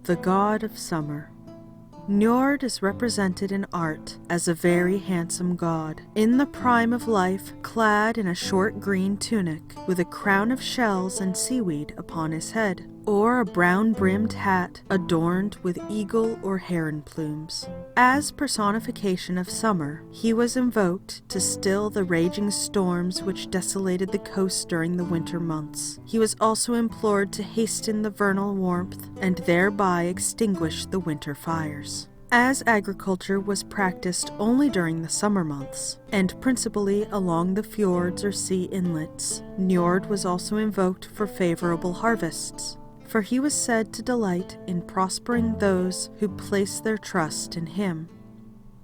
The god of summer. Niörd is represented in art as a very handsome god, in the prime of life, clad in a short green tunic, with a crown of shells and seaweed upon his head, or a brown-brimmed hat adorned with eagle or heron plumes. As personification of summer, he was invoked to still the raging storms which desolated the coast during the winter months. He was also implored to hasten the vernal warmth and thereby extinguish the winter fires. As agriculture was practiced only during the summer months, and principally along the fjords or sea inlets, Niörd was also invoked for favorable harvests, for he was said to delight in prospering those who placed their trust in him.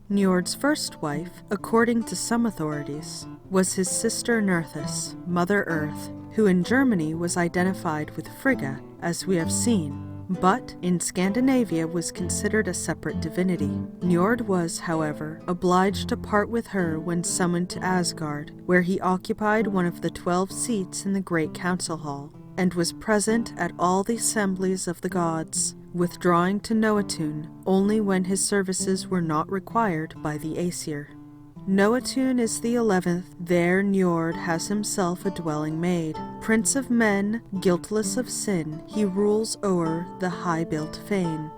Niörd's first wife, according to some authorities, was his sister Nerthus, Mother Earth, who in Germany was identified with Frigga, as we have seen, but in Scandinavia was considered a separate divinity. Niörd was, however, obliged to part with her when summoned to Asgard, where he occupied one of the 12 seats in the great council hall, and was present at all the assemblies of the gods, withdrawing to Noatun only when his services were not required by the Aesir. Noatun is the 11th, there Niörd has himself a dwelling made. Prince of men, guiltless of sin, he rules o'er the high-built fane.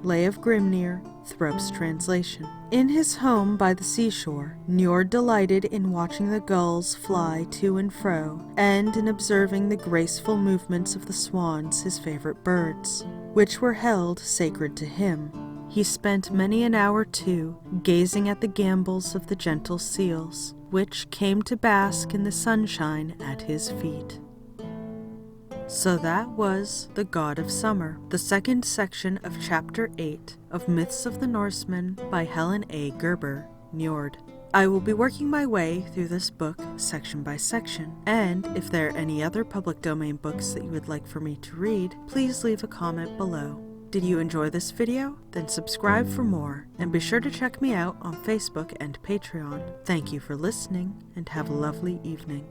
Lay of Grimnir, Throp's translation. In his home by the seashore, Niörd delighted in watching the gulls fly to and fro, and in observing the graceful movements of the swans, his favorite birds, which were held sacred to him. He spent many an hour, too, gazing at the gambols of the gentle seals, which came to bask in the sunshine at his feet. So that was The God of Summer, the second section of Chapter 8 of Myths of the Norsemen by Helene A Guerber, Niörd. I will be working my way through this book section by section, and if there are any other public domain books that you would like for me to read, please leave a comment below. Did you enjoy this video? Then subscribe for more, and be sure to check me out on Facebook and Patreon. Thank you for listening, and have a lovely evening.